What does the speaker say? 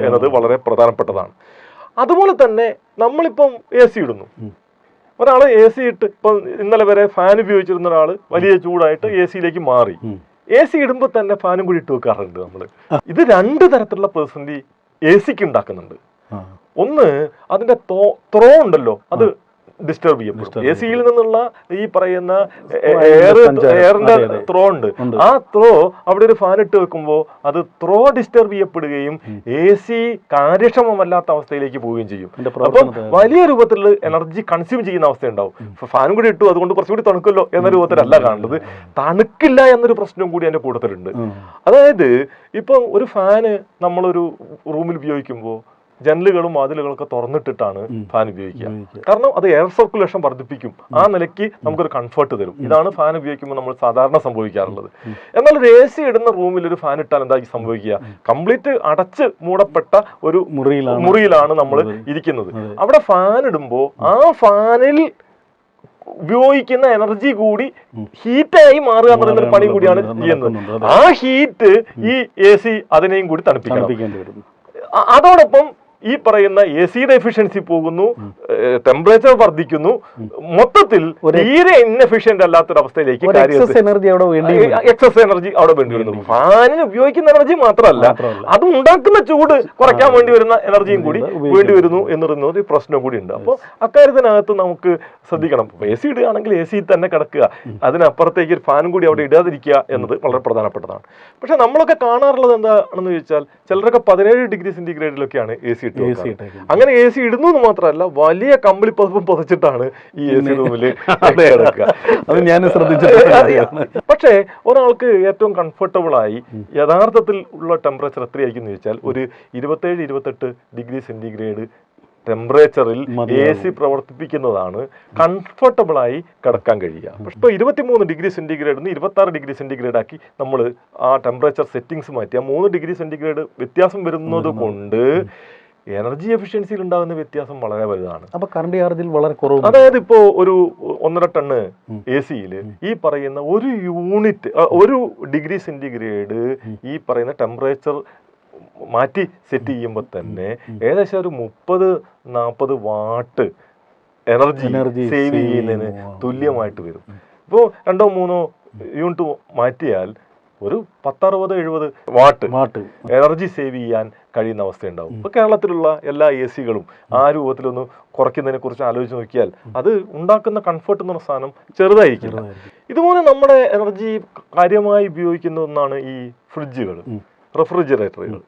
എന്നത് വളരെ പ്രധാനപ്പെട്ടതാണ്. അതുപോലെ തന്നെ നമ്മളിപ്പം AC ഇടുന്നു. ഒരാൾ AC ഇട്ട് ഇപ്പം ഇന്നലെ വരെ ഫാൻ ഉപയോഗിച്ചിരുന്ന ഒരാൾ വലിയ ചൂടായിട്ട് AC മാറി. AC ഇടുമ്പോൾ തന്നെ ഫാനും കൂടി ഇട്ട് വെക്കാറുണ്ട് നമ്മൾ. ഇത് രണ്ട് തരത്തിലുള്ള പ്രതിസന്ധി AC ഉണ്ടാക്കുന്നുണ്ട്. ഒന്ന്, അതിന്റെ ത്രോ ഉണ്ടല്ലോ, അത് ഡിസ്റ്റർബ് ചെയ്യപ്പെടും. AC നിന്നുള്ള ഈ പറയുന്ന എയറിന്റെ ത്രോ ഉണ്ട്. ആ ത്രോ അവിടെ ഒരു ഫാൻ ഇട്ട് വെക്കുമ്പോൾ അത് ത്രോ ഡിസ്റ്റർബ് ചെയ്യപ്പെടുകയും AC കാര്യക്ഷമമല്ലാത്ത അവസ്ഥയിലേക്ക് പോവുകയും ചെയ്യും. അപ്പം വലിയ രൂപത്തിലുള്ള എനർജി കൺസ്യൂം ചെയ്യുന്ന അവസ്ഥ ഉണ്ടാവും. ഫാനും കൂടി ഇട്ടു, അതുകൊണ്ട് കുറച്ചുകൂടി തണുക്കല്ലോ എന്ന രൂപത്തിലല്ല കാണുന്നത്. തണുക്കില്ല എന്നൊരു പ്രശ്നം കൂടി അതിന്റെ കൂട്ടത്തിലുണ്ട്. അതായത് ഇപ്പം ഒരു ഫാന് നമ്മളൊരു റൂമിൽ ഉപയോഗിക്കുമ്പോൾ ജനലുകളും വാതിലുകളും ഒക്കെ തുറന്നിട്ടിട്ടാണ് ഫാൻ ഉപയോഗിക്കുക. കാരണം അത് എയർ സർക്കുലേഷൻ വർദ്ധിപ്പിക്കും. ആ നിലയ്ക്ക് നമുക്കൊരു കംഫർട്ട് തരും. ഇതാണ് ഫാൻ ഉപയോഗിക്കുമ്പോൾ നമ്മൾ സാധാരണ സംഭവിക്കാറുള്ളത്. എന്നാൽ ഒരു AC ഇടുന്ന റൂമിൽ ഒരു ഫാൻ ഇട്ടാൽ എന്താ സംഭവിക്കുക? കംപ്ലീറ്റ് അടച്ച് മൂടപ്പെട്ട ഒരു മുറിയിലാണ് നമ്മൾ ഇരിക്കുന്നത്. അവിടെ ഫാൻ ഇടുമ്പോൾ ആ ഫാനിൽ ഉപയോഗിക്കുന്ന എനർജി കൂടി ഹീറ്റായി മാറുക എന്നുള്ള പണി കൂടിയാണ് ചെയ്യുന്നത്. ആ ഹീറ്റ് ഈ AC അതിനെയും കൂടി തണുപ്പിക്കണം. അതോടൊപ്പം ഈ പറയുന്ന AC-യുടെ എഫിഷ്യൻസി പോകുന്നു, ടെമ്പറേച്ചർ വർദ്ധിക്കുന്നു. മൊത്തത്തിൽ തീരെ ഇൻഎഫിഷ്യന്റ് അല്ലാത്തൊരവസ്ഥയിലേക്ക് എക്സസ് എനർജി അവിടെ വേണ്ടി വരുന്നു. ഫാനിന് ഉപയോഗിക്കുന്ന എനർജി മാത്രമല്ല, അത് ഉണ്ടാക്കുന്ന ചൂട് കുറയ്ക്കാൻ വേണ്ടി വരുന്ന എനർജിയും കൂടി വേണ്ടി വരുന്നു എന്ന് ഒരു പ്രശ്നം കൂടി ഉണ്ട്. അപ്പോൾ അക്കാര്യത്തിനകത്ത് നമുക്ക് ശ്രദ്ധിക്കണം. AC ഇടുകയാണെങ്കിൽ AC തന്നെ കിടക്കുക, അതിനപ്പുറത്തേക്ക് ഒരു ഫാനും കൂടി അവിടെ ഇടാതിരിക്കുക എന്നത് വളരെ പ്രധാനപ്പെട്ടതാണ്. പക്ഷെ നമ്മളൊക്കെ കാണാറുള്ളത് എന്താണെന്ന് ചോദിച്ചാൽ, ചിലരൊക്കെ 17 ഡിഗ്രി സെന്റിഗ്രേഡിലൊക്കെയാണ് AC ഇട്ട്. അങ്ങനെ AC ഇടുന്നു എന്ന് മാത്രമല്ല, വലിയ കമ്പിളി പതിപ്പും പുതച്ചിട്ടാണ് ഈ AC റൂമില് കിടക്കുക. അത് ഞാൻ ശ്രദ്ധിച്ചിട്ടുണ്ട്. പക്ഷേ ഒരാൾക്ക് ഏറ്റവും കംഫർട്ടബിൾ ആയി യഥാർത്ഥത്തിൽ ഉള്ള ടെമ്പറേച്ചർ എത്രയായിരിക്കും എന്ന് ചോദിച്ചാൽ, ഒരു 27-28 ഡിഗ്രി സെന്റിഗ്രേഡ് ടെമ്പറേച്ചറിൽ AC പ്രവർത്തിപ്പിക്കുന്നതാണ് കംഫർട്ടബിൾ ആയി കിടക്കാൻ കഴിയുക. പക്ഷെ ഇപ്പോൾ 23 ഡിഗ്രി സെന്റിഗ്രേഡ് 26 ഡിഗ്രി സെന്റിഗ്രേഡ് ആക്കി നമ്മൾ ആ ടെമ്പറേച്ചർ സെറ്റിംഗ്സ് മാറ്റി 3 ഡിഗ്രി സെന്റിഗ്രേഡ് വ്യത്യാസം വരുന്നത് കൊണ്ട് എനർജി എഫിഷ്യൻസിയിൽ ഉണ്ടാകുന്ന വ്യത്യാസം വളരെ വലുതാണ്. അപ്പൊ കറണ്ട് ചാർജിൽ വളരെ കുറവ്. അതായത് ഇപ്പോ ഒരു 1.5 ടണ്ണ് AC-യിൽ ഈ പറയുന്ന ഒരു യൂണിറ്റ് 1 ഡിഗ്രി സെന്റിഗ്രേഡ് ഈ പറയുന്ന ടെമ്പറേച്ചർ മാറ്റി സെറ്റ് ചെയ്യുമ്പോൾ തന്നെ ഏകദേശം ഒരു 30-40 വാട്ട് എനർജി സേവ് ചെയ്യുന്നതിന് തുല്യമായിട്ട് വരും. ഇപ്പോൾ 2-3 യൂണിറ്റ് മാറ്റിയാൽ ഒരു 10-60-70 വാട്ട് എനർജി സേവ് ചെയ്യാൻ കഴിയുന്ന അവസ്ഥയുണ്ടാവും. ഇപ്പൊ കേരളത്തിലുള്ള എല്ലാ AC-കളും ആ രൂപത്തിലൊന്ന് കുറയ്ക്കുന്നതിനെ കുറിച്ച് ആലോചിച്ച് നോക്കിയാൽ അത് ഉണ്ടാക്കുന്ന കംഫർട്ട് എന്ന സാധനം ചെറുതായിരിക്കില്ല. ഇതുപോലെ നമ്മുടെ എനർജി കാര്യമായി ഉപയോഗിക്കുന്ന ഒന്നാണ് ഈ ഫ്രിഡ്ജുകൾ, റെഫ്രിജറേറ്ററുകൾ.